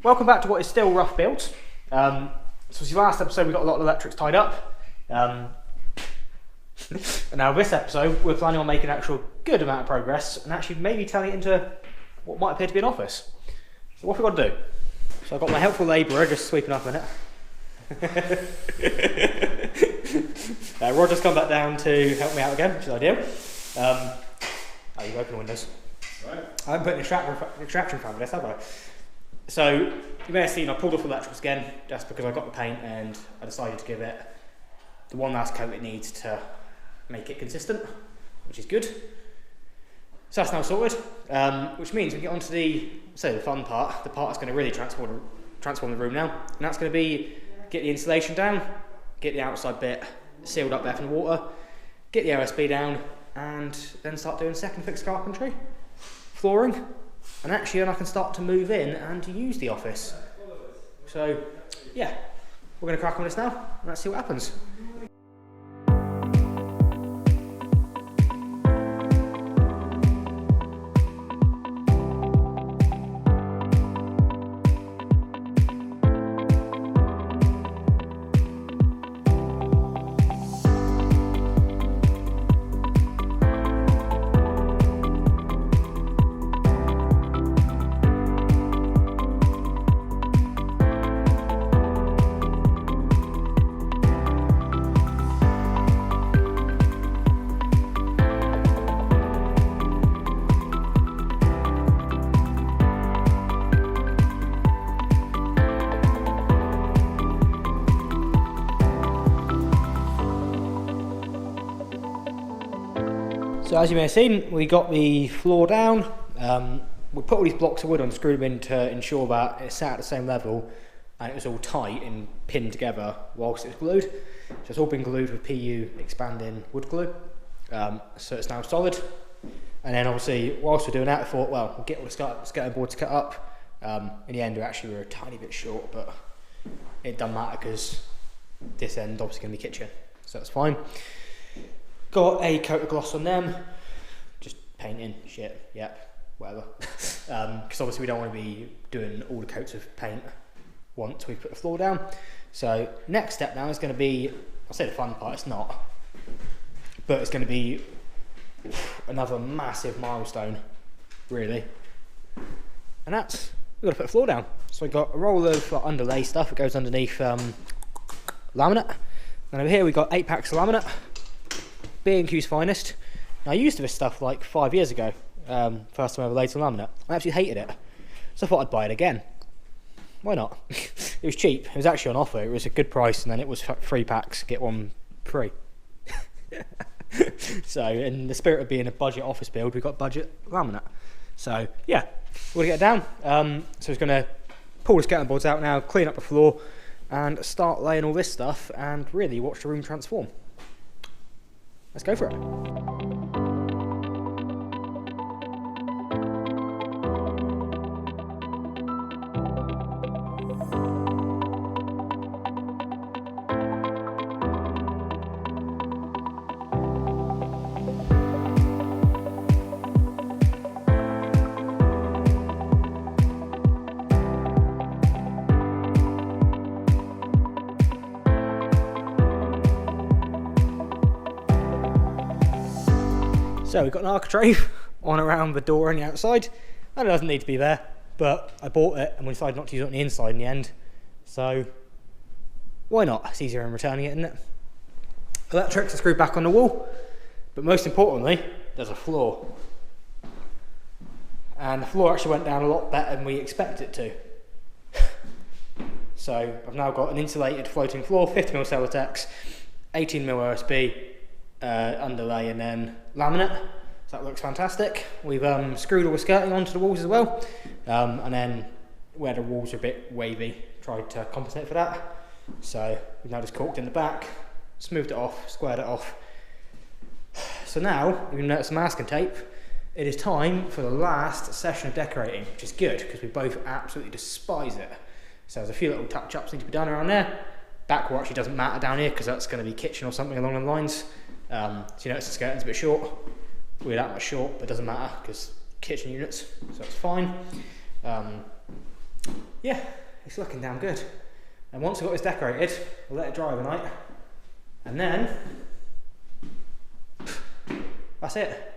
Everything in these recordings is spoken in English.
Welcome back to what is still rough builds. So this last episode we got a lot of electrics tied up. And now this episode we're planning on making an actual good amount of progress and actually maybe turning it into what might appear to be an office. So what have we got to do? So I've got my helpful labourer just sweeping up a minute. Roger's come back down to help me out again, which is ideal. Oh, you've opened the windows. Right. I haven't put an extraction fan on this, have I? So you may have seen I pulled off the electrics again just because I got the paint and I decided to give it the one last coat it needs to make it consistent, which is good. So that's now sorted, which means we get on to the fun part, the part that's going to really transform the room now, and that's going to be get the insulation down, get the outside bit sealed up there from the water, get the OSB down, and then start doing second fix carpentry, flooring, and actually then I can start to move in and use the office. So yeah, we're going to crack on this now and let's see what happens. So as you may have seen, we got the floor down. We put all these blocks of wood on, screwed them in to ensure that it sat at the same level and it was all tight and pinned together whilst it was glued. So it's all been glued with PU expanding wood glue. So it's now solid. And then obviously, whilst we're doing that, I thought, well, we'll get all the skirting boards cut up. In the end, we were a tiny bit short, but it doesn't matter because this end obviously going to be kitchen, so that's fine. Got a coat of gloss on them, just painting, shit, yep, whatever. Because obviously we don't want to be doing all the coats of paint once we put the floor down. So next step now is going to be, I'll say the fun part, it's not, but it's going to be another massive milestone, really. And that's, we've got to put the floor down. So we've got a roll of underlay stuff that goes underneath laminate. And over here we've got 8 packs of laminate. B&Q's finest. Now I used this stuff like 5 years ago, first time I ever laid some laminate. I absolutely hated it, so I thought I'd buy it again. Why not? It was cheap, it was actually on offer, it was a good price, and then it was 3 packs, get one free. So in the spirit of being a budget office build, we got budget laminate. So yeah, we're gonna get it down. So it's gonna pull the skirting boards out now, clean up the floor, and start laying all this stuff, and really watch the room transform. Let's go for it. So we've got an architrave on around the door on the outside, and it doesn't need to be there, but I bought it and we decided not to use it on the inside in the end, so why not? It's easier in returning it, isn't it? Electrics are screwed back on the wall, but most importantly, there's a floor. And the floor actually went down a lot better than we expected it to. So I've now got an insulated floating floor, 50mm Celotex, 18mm OSB, underlay, and then laminate. So that looks fantastic. We've screwed all the skirting onto the walls as well, and then where the walls are a bit wavy, tried to compensate for that. So we've now just caulked in the back, smoothed it off, squared it off. So now, even though it's masking tape, it is time for the last session of decorating, which is good because we both absolutely despise it. So there's a few little touch-ups need to be done around there. Back wall actually doesn't matter down here because that's going to be kitchen or something along the lines. So you notice the skirting's a bit short. We're that much short, but it doesn't matter because kitchen units, so it's fine. yeah, it's looking damn good. And once I've got this decorated, we'll let it dry overnight. And then, that's it.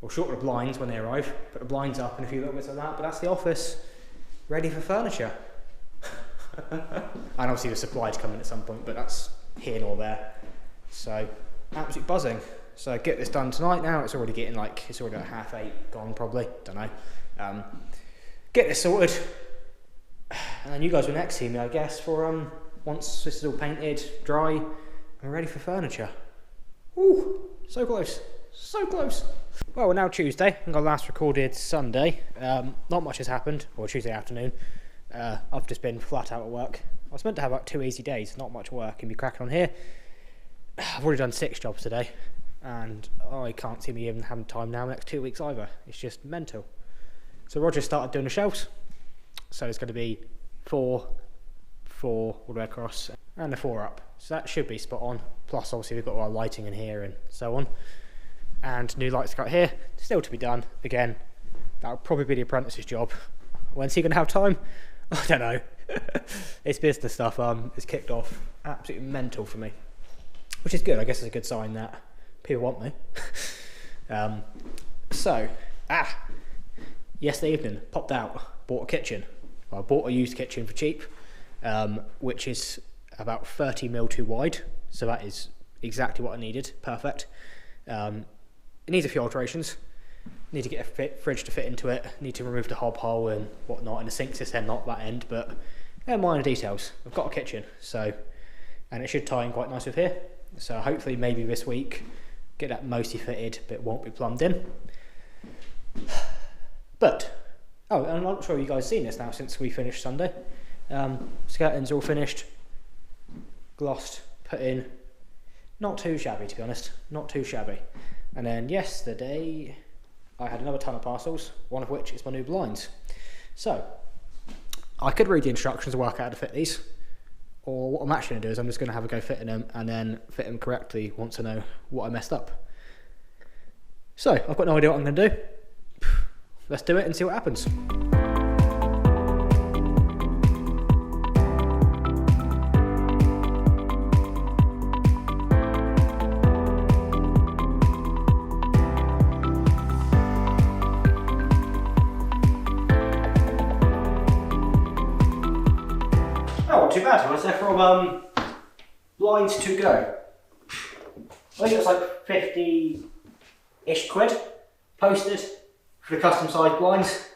We'll shorten the blinds when they arrive, put the blinds up and a few little bits like that, but that's the office ready for furniture. And obviously the supply's coming at some point, but that's here nor there. So, absolute buzzing. So get this done tonight now. It's already getting like, it's already like 8:30 gone probably, don't know. Get this sorted. And then you guys will next see me, I guess, for once this is all painted, dry, and ready for furniture. Ooh, so close, so close. Well, we're now Tuesday. I think I last recorded Sunday. Not much has happened, or Tuesday afternoon. I've just been flat out at work. I was meant to have like 2 easy days, not much work, and be cracking on here. I've already done 6 jobs today, and I can't see me even having time now next 2 weeks either. It's just mental. So Roger started doing the shelves. So there's going to be 4 all the way across, and a 4 up. So that should be spot on. Plus, obviously, we've got all our lighting in here and so on. And new lights got here, still to be done. Again, that would probably be the apprentice's job. When's he going to have time? I don't know. It's business stuff. It's kicked off. Absolutely mental for me, which is good. I guess it's a good sign that people want me. Yesterday evening, popped out, bought a kitchen. Well, I bought a used kitchen for cheap, which is about 30mm too wide. So that is exactly what I needed. Perfect. It needs a few alterations. Need to get a fridge to fit into it. Need to remove the hob hole and whatnot, and the sink's this end, not that end, but they're minor details. I've got a kitchen, so, and it should tie in quite nice with here. So hopefully maybe this week get that mostly fitted, but it won't be plumbed in. But, oh, and I'm not sure you guys have seen this now since we finished Sunday. Skirtings are all finished, glossed, put in. Not too shabby, to be honest. Not too shabby. And then yesterday, I had another ton of parcels, one of which is my new blinds. So, I could read the instructions and work out how to fit these. Or what I'm actually going to do is I'm just going to have a go fitting them and then fit them correctly once I know what I messed up. So, I've got no idea what I'm going to do. Let's do it and see what happens. Not too bad. I was there from blinds to go. I think it was like 50-ish quid posted for the custom sized blinds.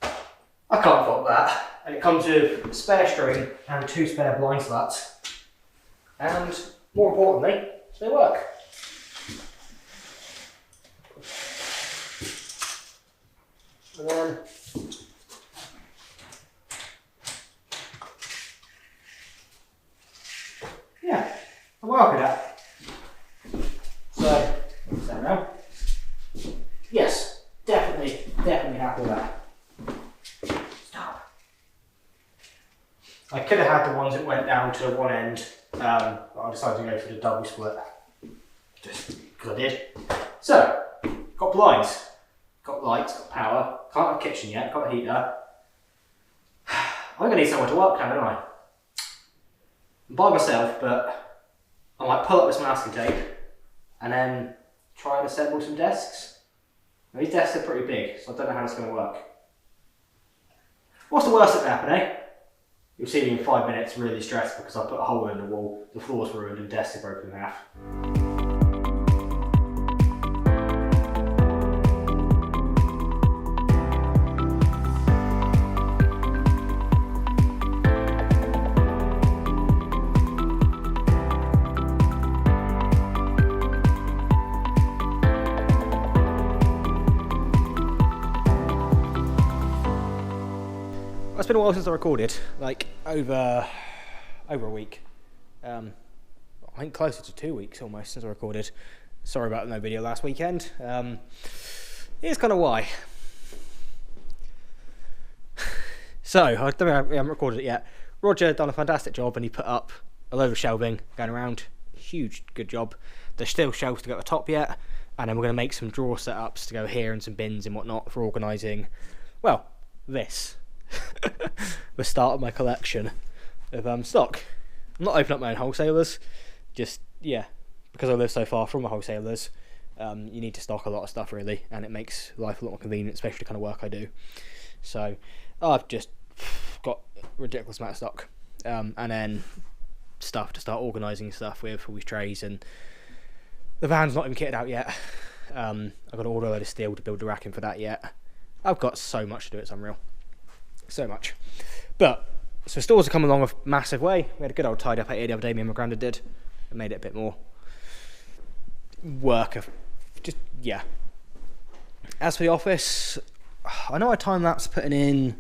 I can't fault that. And it comes with a spare string and 2 spare blind slats. And more importantly, they work. And then yeah, I'm well with that. So, what's that now? Yes, definitely happy with that. Stop. I could have had the ones that went down to one end, but I decided to go for the double split. Just because I did. So, got blinds, got lights, got power, can't have a kitchen yet, got a heater. I'm going to need somewhere to work now, don't I? I'm by myself, but I might pull up this masking tape and then try and assemble some desks. Now, these desks are pretty big, so I don't know how it's going to work. What's the worst that can happen, eh? You'll see me in 5 minutes really stressed because I put a hole in the wall, the floor's ruined and desks are broken in half. It's been a while since I recorded, like over a week. I think closer to 2 weeks almost since I recorded. Sorry about no video last weekend. Here's kind of why. So, I don't know, I haven't recorded it yet. Roger done a fantastic job and he put up a load of shelving going around. Huge, good job. There's still shelves to go at the top yet, and then we're going to make some drawer setups to go here and some bins and whatnot for organising, well, this. the start of my collection of stock. I'm not opening up my own wholesalers, just, yeah, because I live so far from the wholesalers, you need to stock a lot of stuff really, and it makes life a lot more convenient, especially the kind of work I do. So I've just got a ridiculous amount of stock, and then stuff to start organising stuff with, all these trays, and the van's not even kitted out yet. I've got to order a load of steel to build the racking for that yet. I've got so much to do, it's unreal. So much. But, so stores have come along a massive way. We had a good old tidy up at here the other day, me and my granddad did. And made it a bit more work of, just, yeah. As for the office, I know I time-lapse putting in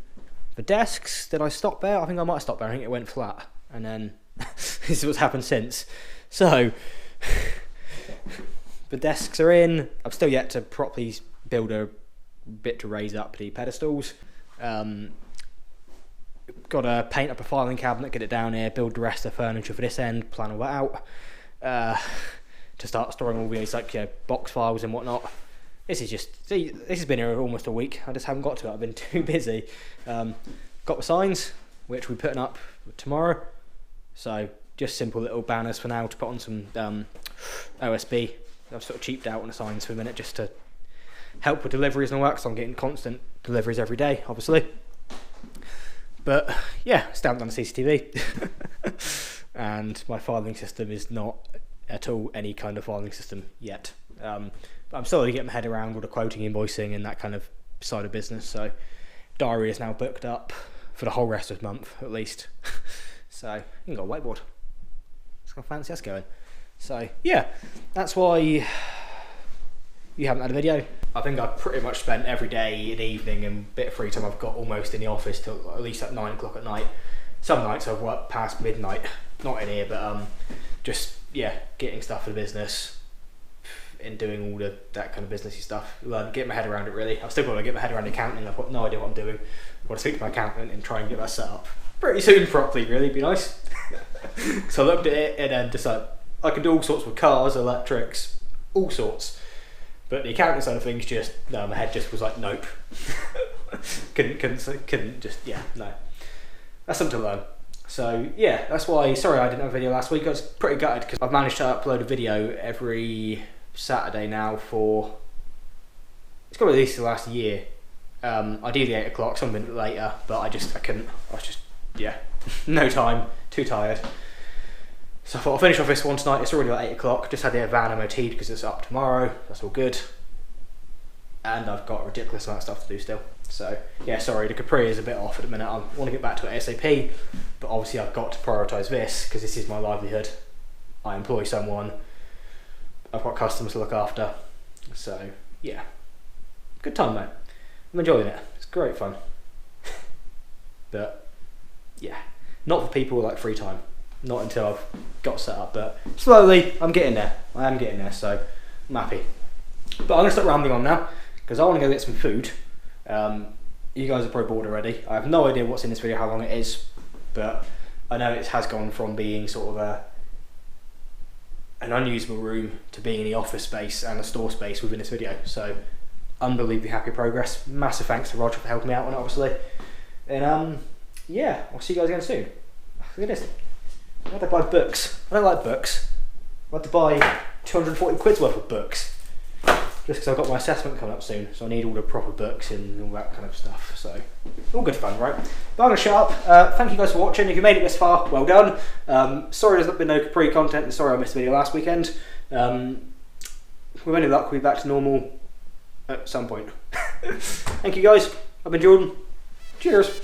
the desks. Did I stop there? I think I might have stopped there. I think it went flat. And then, this is what's happened since. So, the desks are in. I've still yet to properly build a bit to raise up the pedestals. Got to paint up a filing cabinet, get it down here, build the rest of the furniture for this end, plan all that out, to start storing all these like, you know, box files and whatnot. This is just, see, this has been here almost a week. I just haven't got to it. I've been too busy. Got the signs, which we're putting up tomorrow. So just simple little banners for now to put on some OSB. I've sort of cheaped out on the signs for a minute just to help with deliveries and all that, because I'm getting constant deliveries every day, obviously. But yeah, still haven't done the CCTV. And my filing system is not at all any kind of filing system yet. But I'm slowly getting my head around all the quoting, invoicing and that kind of side of business. So diary is now booked up for the whole rest of the month, at least. So you can got a whiteboard. It's how fancy that's going. So yeah, that's why you haven't had a video. I think I've pretty much spent every day and evening and bit of free time I've got almost in the office till at least at 9 o'clock at night. Some nights I've worked past midnight, not in here, but just, yeah, getting stuff for the business and doing all that kind of businessy stuff. Get my head around it really. I've still got to get my head around accounting. I've got no idea what I'm doing. I've got to speak to my accountant and try and get that set up pretty soon properly, really, be nice. So I looked at it and then decided I can do all sorts with cars, electrics, all sorts. But the accounting side of things, just, no, my head just was like, nope. couldn't just, yeah, no. That's something to learn. So, yeah, that's why, sorry I didn't have a video last week. I was pretty gutted because I've managed to upload a video every Saturday now for, it's got at least the last year. Ideally 8 o'clock, some minute later, but I couldn't, I was just, yeah, no time, too tired. So I thought I'll finish off this one tonight. It's already like 8 o'clock. Just had the van MOT'd because it's up tomorrow. That's all good. And I've got a ridiculous amount of stuff to do still. So yeah, sorry, the Capri is a bit off at the minute. I want to get back to it ASAP, but obviously I've got to prioritise this because this is my livelihood. I employ someone. I've got customers to look after. So yeah, good time, mate. I'm enjoying it. It's great fun. But yeah, not for people with like free time. Not until I've got set up, but slowly I'm getting there. I am getting there, so I'm happy. But I'm going to stop rambling on now because I want to go get some food. You guys are probably bored already. I have no idea what's in this video, how long it is, but I know it has gone from being sort of an unusable room to being in the office space and a store space within this video. So unbelievably happy progress. Massive thanks to Roger for helping me out on it, obviously. And yeah, I'll see you guys again soon. Look at this. I had to buy books. I don't like books. I had to buy 240 quid's worth of books. Just because I've got my assessment coming up soon, so I need all the proper books and all that kind of stuff. So, all good fun, right? But I'm going to shut up. Thank you guys for watching. If you made it this far, well done. Sorry there's not been no Capri content, and sorry I missed the video last weekend. With any luck, we'll be back to normal at some point. Thank you guys. I've been Jordan. Cheers.